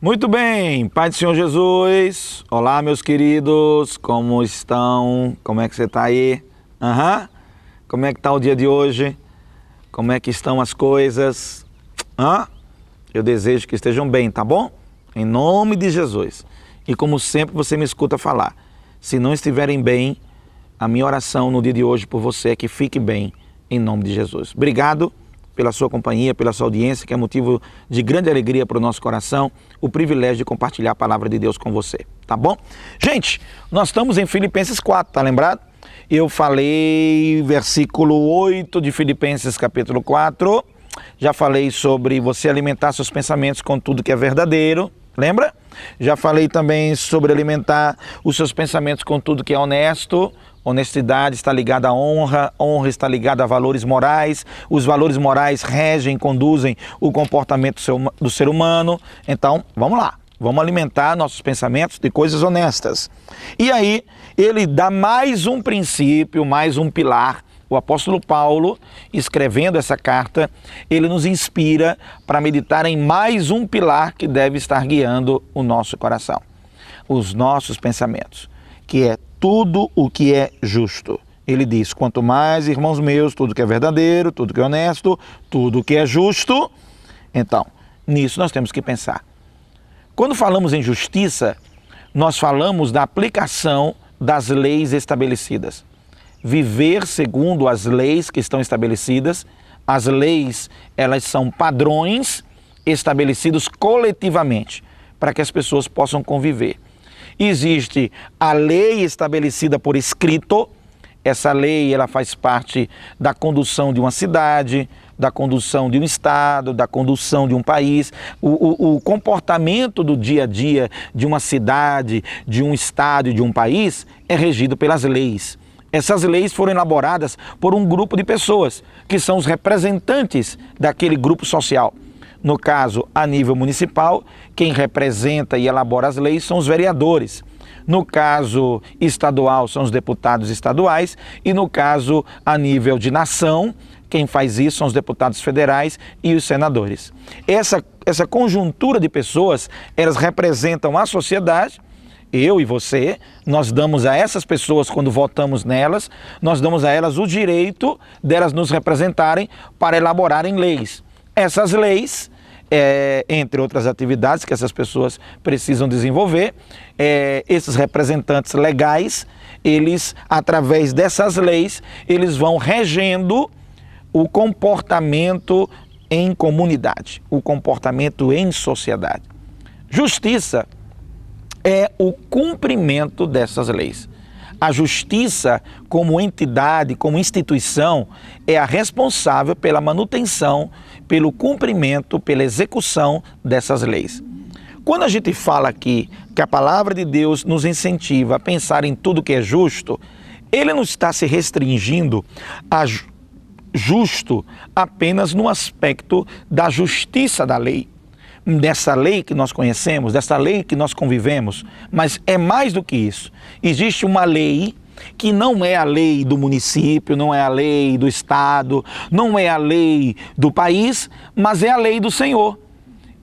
Muito bem, Pai do Senhor Jesus. Olá, meus queridos, como estão? Como é que você está aí? Como é que está o dia de hoje? Como é que estão as coisas? Eu desejo que estejam bem, tá bom? Em nome de Jesus. E como sempre você me escuta falar, se não estiverem bem, a minha oração no dia de hoje por você é que fique bem, em nome de Jesus. Obrigado pela sua companhia, pela sua audiência, que é motivo de grande alegria para o nosso coração, o privilégio de compartilhar a palavra de Deus com você, tá bom? Gente, nós estamos em Filipenses 4, tá lembrado? Eu falei versículo 8 de Filipenses capítulo 4, já falei sobre você alimentar seus pensamentos com tudo que é verdadeiro, lembra? Já falei também sobre alimentar os seus pensamentos com tudo que é honesto. Honestidade está ligada à honra, honra está ligada a valores morais, os valores morais regem, conduzem o comportamento do ser humano. Então, vamos lá, vamos alimentar nossos pensamentos de coisas honestas. E aí, ele dá mais um princípio, mais um pilar. O apóstolo Paulo, escrevendo essa carta, ele nos inspira para meditar em mais um pilar que deve estar guiando o nosso coração, os nossos pensamentos, que é tudo o que é justo. Ele diz, quanto mais, irmãos meus, tudo que é verdadeiro, tudo que é honesto, tudo que é justo. Então, nisso nós temos que pensar. Quando falamos em justiça, nós falamos da aplicação das leis estabelecidas. Viver segundo as leis que estão estabelecidas. As leis, elas são padrões estabelecidos coletivamente, para que as pessoas possam conviver. Existe a lei estabelecida por escrito. Essa lei ela faz parte da condução de uma cidade, da condução de um estado, da condução de um país. O comportamento do dia a dia de uma cidade, de um estado e de um país é regido pelas leis. Essas leis foram elaboradas por um grupo de pessoas, que são os representantes daquele grupo social. No caso, a nível municipal, quem representa e elabora as leis são os vereadores. No caso estadual, são os deputados estaduais. E no caso, a nível de nação, quem faz isso são os deputados federais e os senadores. Essa conjuntura de pessoas, elas representam a sociedade. Eu e você, nós damos a essas pessoas, quando votamos nelas, nós damos a elas o direito delas nos representarem para elaborarem leis. Essas leis, entre outras atividades que essas pessoas precisam desenvolver, esses representantes legais, eles, através dessas leis, eles vão regendo o comportamento em comunidade, o comportamento em sociedade. Justiça é o cumprimento dessas leis. A justiça, como entidade, como instituição, é a responsável pela manutenção, pelo cumprimento, pela execução dessas leis. Quando a gente fala aqui que a palavra de Deus nos incentiva a pensar em tudo que é justo, ele não está se restringindo a justo apenas no aspecto da justiça da lei, dessa lei que nós conhecemos, dessa lei que nós convivemos, mas é mais do que isso. Existe uma lei que não é a lei do município, não é a lei do estado, não é a lei do país, mas é a lei do Senhor.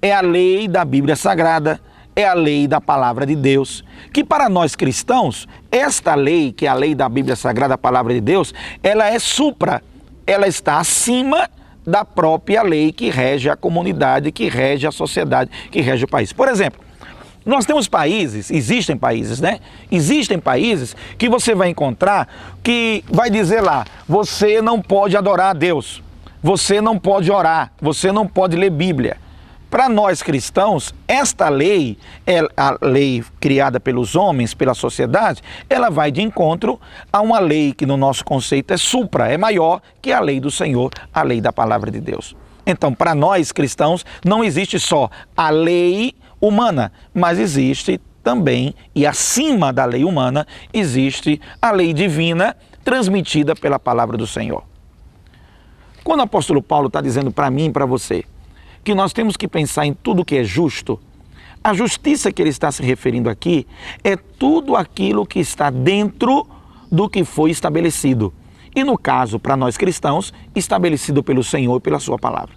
É a lei da Bíblia Sagrada, é a lei da Palavra de Deus, que para nós cristãos, esta lei, que é a lei da Bíblia Sagrada, a Palavra de Deus, ela é supra, ela está acima da própria lei que rege a comunidade, que rege a sociedade, que rege o país. Por exemplo, nós temos países, existem países, né? Existem países que você vai encontrar que vai dizer lá, você não pode adorar a Deus, você não pode orar, você não pode ler Bíblia. Para nós cristãos, esta lei, a lei criada pelos homens, pela sociedade, ela vai de encontro a uma lei que no nosso conceito é supra, é maior que a lei do Senhor, a lei da palavra de Deus. Então, para nós cristãos, não existe só a lei humana, mas existe também, e acima da lei humana, existe a lei divina transmitida pela palavra do Senhor. Quando o apóstolo Paulo está dizendo para mim e para você, que nós temos que pensar em tudo que é justo, a justiça que ele está se referindo aqui é tudo aquilo que está dentro do que foi estabelecido. E no caso, para nós cristãos, estabelecido pelo Senhor e pela sua palavra.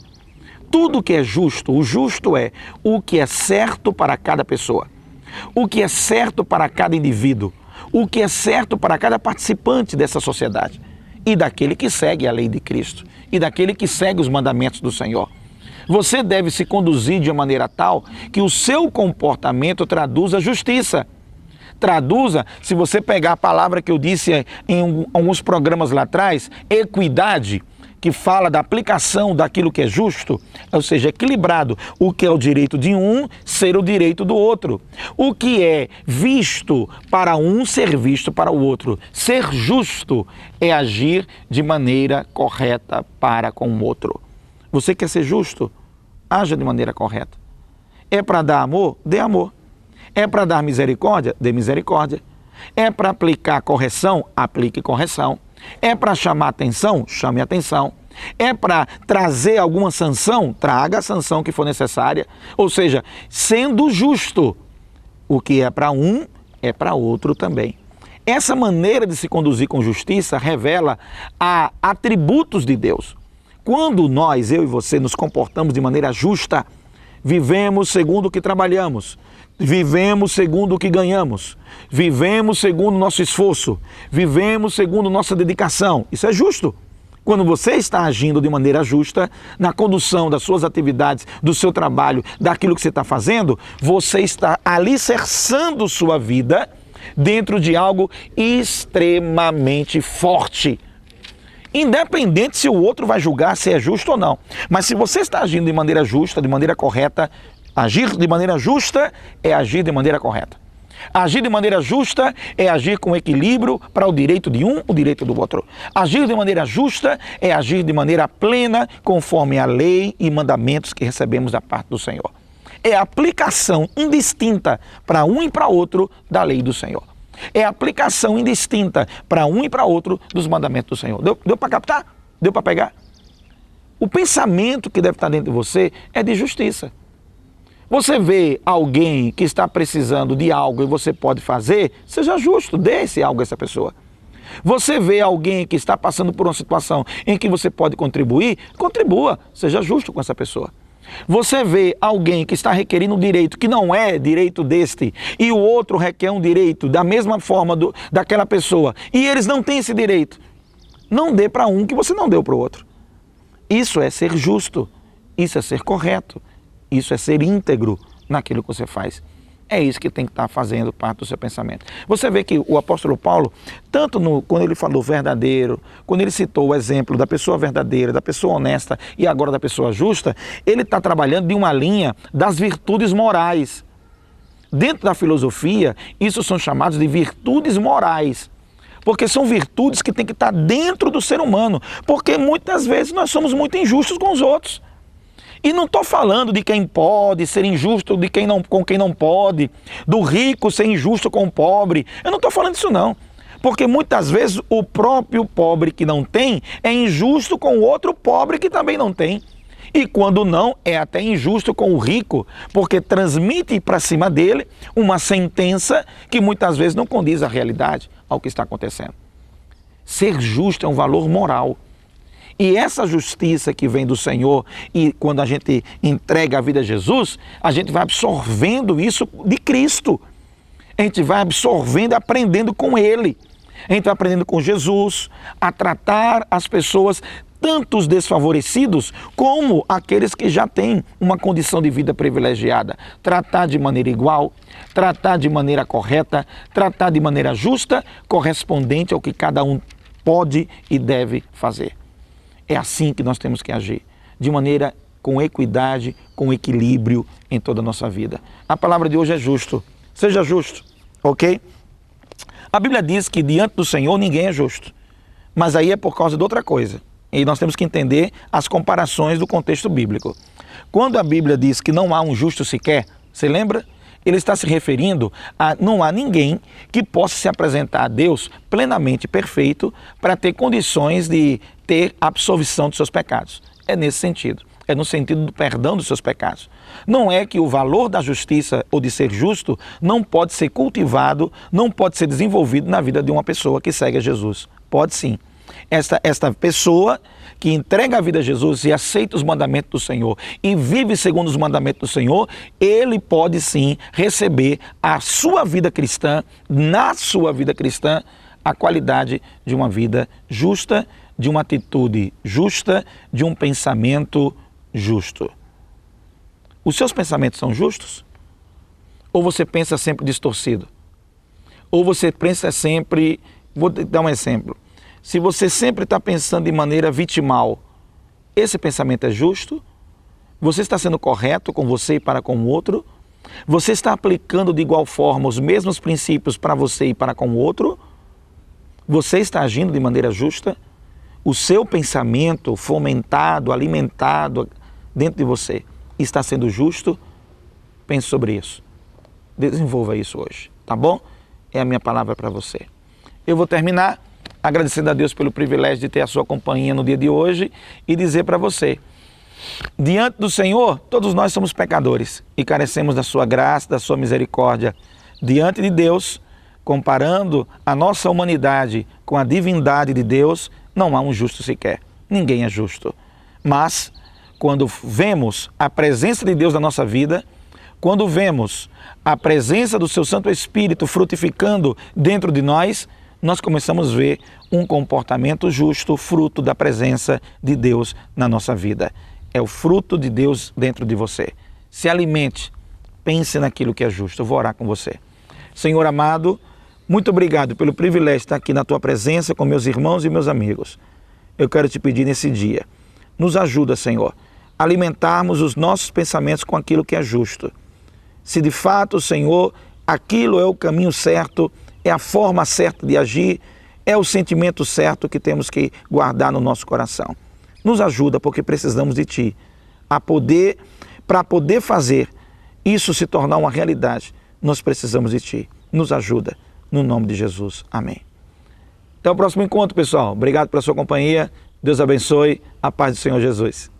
tudo que é justo, o justo é o que é certo para cada pessoa, o que é certo para cada indivíduo, o que é certo para cada participante dessa sociedade e daquele que segue a lei de Cristo e daquele que segue os mandamentos do Senhor. Você deve se conduzir de uma maneira tal que o seu comportamento traduza justiça. Traduza, se você pegar a palavra que eu disse em alguns programas lá atrás, equidade, que fala da aplicação daquilo que é justo, ou seja, equilibrado, o que é o direito de um ser o direito do outro. O que é visto para um ser visto para o outro. Ser justo é agir de maneira correta para com o outro. Você quer ser justo? Haja de maneira correta. É para dar amor? Dê amor. É para dar misericórdia? Dê misericórdia. É para aplicar correção? Aplique correção. É para chamar atenção? Chame atenção. É para trazer alguma sanção? Traga a sanção que for necessária. Ou seja, sendo justo, o que é para um, é para outro também. Essa maneira de se conduzir com justiça revela atributos de Deus. Quando nós, eu e você, nos comportamos de maneira justa, vivemos segundo o que trabalhamos, vivemos segundo o que ganhamos, vivemos segundo o nosso esforço, vivemos segundo nossa dedicação. Isso é justo. Quando você está agindo de maneira justa, na condução das suas atividades, do seu trabalho, daquilo que você está fazendo, você está alicerçando sua vida dentro de algo extremamente forte. Independente se o outro vai julgar se é justo ou não. Mas se você está agindo de maneira justa, de maneira correta, agir de maneira justa é agir de maneira correta. Agir de maneira justa é agir com equilíbrio para o direito de um, o direito do outro. Agir de maneira justa é agir de maneira plena, conforme a lei e mandamentos que recebemos da parte do Senhor. É a aplicação indistinta para um e para outro da lei do Senhor. É a aplicação indistinta para um e para outro dos mandamentos do Senhor. Deu para captar? Deu para pegar? O pensamento que deve estar dentro de você é de justiça. Você vê alguém que está precisando de algo e você pode fazer, seja justo, dê esse algo a essa pessoa. Você vê alguém que está passando por uma situação em que você pode contribuir, contribua, seja justo com essa pessoa. Você vê alguém que está requerindo um direito que não é direito deste e o outro requer um direito da mesma forma daquela pessoa e eles não têm esse direito, não dê para um que você não deu para o outro. Isso é ser justo, isso é ser correto, isso é ser íntegro naquilo que você faz. É isso que tem que estar fazendo parte do seu pensamento. Você vê que o apóstolo Paulo, tanto quando ele falou verdadeiro, quando ele citou o exemplo da pessoa verdadeira, da pessoa honesta e agora da pessoa justa, ele está trabalhando de uma linha das virtudes morais. Dentro da filosofia, isso são chamados de virtudes morais. Porque são virtudes que têm que estar dentro do ser humano. Porque muitas vezes nós somos muito injustos com os outros. E não estou falando de quem pode ser injusto com quem não pode, do rico ser injusto com o pobre. Eu não estou falando disso não. Porque muitas vezes o próprio pobre que não tem é injusto com o outro pobre que também não tem. E quando não, é até injusto com o rico, porque transmite para cima dele uma sentença que muitas vezes não condiz à realidade, ao que está acontecendo. Ser justo é um valor moral. E essa justiça que vem do Senhor, e quando a gente entrega a vida a Jesus, a gente vai absorvendo isso de Cristo. A gente vai absorvendo, aprendendo com Ele. A gente vai aprendendo com Jesus a tratar as pessoas, tanto os desfavorecidos, como aqueles que já têm uma condição de vida privilegiada. Tratar de maneira igual, tratar de maneira correta, tratar de maneira justa, correspondente ao que cada um pode e deve fazer. É assim que nós temos que agir, de maneira com equidade, com equilíbrio em toda a nossa vida. A palavra de hoje é justo. Seja justo, ok? A Bíblia diz que diante do Senhor ninguém é justo, mas aí é por causa de outra coisa. E nós temos que entender as comparações do contexto bíblico. Quando a Bíblia diz que não há um justo sequer, você lembra? Ele está se referindo a não há ninguém que possa se apresentar a Deus plenamente perfeito para ter condições de ter absolvição dos seus pecados. É nesse sentido. É no sentido do perdão dos seus pecados. Não é que o valor da justiça ou de ser justo não pode ser cultivado, não pode ser desenvolvido na vida de uma pessoa que segue a Jesus. Pode sim. Esta pessoa que entrega a vida a Jesus e aceita os mandamentos do Senhor e vive segundo os mandamentos do Senhor, ele pode sim receber a sua vida cristã, na sua vida cristã, a qualidade de uma vida justa, de uma atitude justa, de um pensamento justo. Os seus pensamentos são justos? Ou você pensa sempre distorcido? Ou você pensa sempre... Vou dar um exemplo. Se você sempre está pensando de maneira vitimal, esse pensamento é justo? Você está sendo correto com você e para com o outro? Você está aplicando de igual forma os mesmos princípios para você e para com o outro? Você está agindo de maneira justa? O seu pensamento fomentado, alimentado dentro de você está sendo justo? Pense sobre isso. Desenvolva isso hoje, tá bom? É a minha palavra para você. Eu vou terminar agradecendo a Deus pelo privilégio de ter a sua companhia no dia de hoje e dizer para você, diante do Senhor, todos nós somos pecadores e carecemos da sua graça, da sua misericórdia. Diante de Deus, comparando a nossa humanidade com a divindade de Deus, não há um justo sequer. Ninguém é justo. Mas, quando vemos a presença de Deus na nossa vida, quando vemos a presença do seu Santo Espírito frutificando dentro de nós começamos a ver um comportamento justo, fruto da presença de Deus na nossa vida. É o fruto de Deus dentro de você. Se alimente, pense naquilo que é justo. Eu vou orar com você. Senhor amado, muito obrigado pelo privilégio de estar aqui na tua presença com meus irmãos e meus amigos. Eu quero te pedir nesse dia, nos ajuda, Senhor, a alimentarmos os nossos pensamentos com aquilo que é justo. Se de fato, Senhor, aquilo é o caminho certo, é a forma certa de agir, é o sentimento certo que temos que guardar no nosso coração. Nos ajuda, porque precisamos de Ti, para poder fazer isso se tornar uma realidade, nós precisamos de Ti. Nos ajuda, no nome de Jesus. Amém. Até o próximo encontro, pessoal. Obrigado pela sua companhia. Deus abençoe. A paz do Senhor Jesus.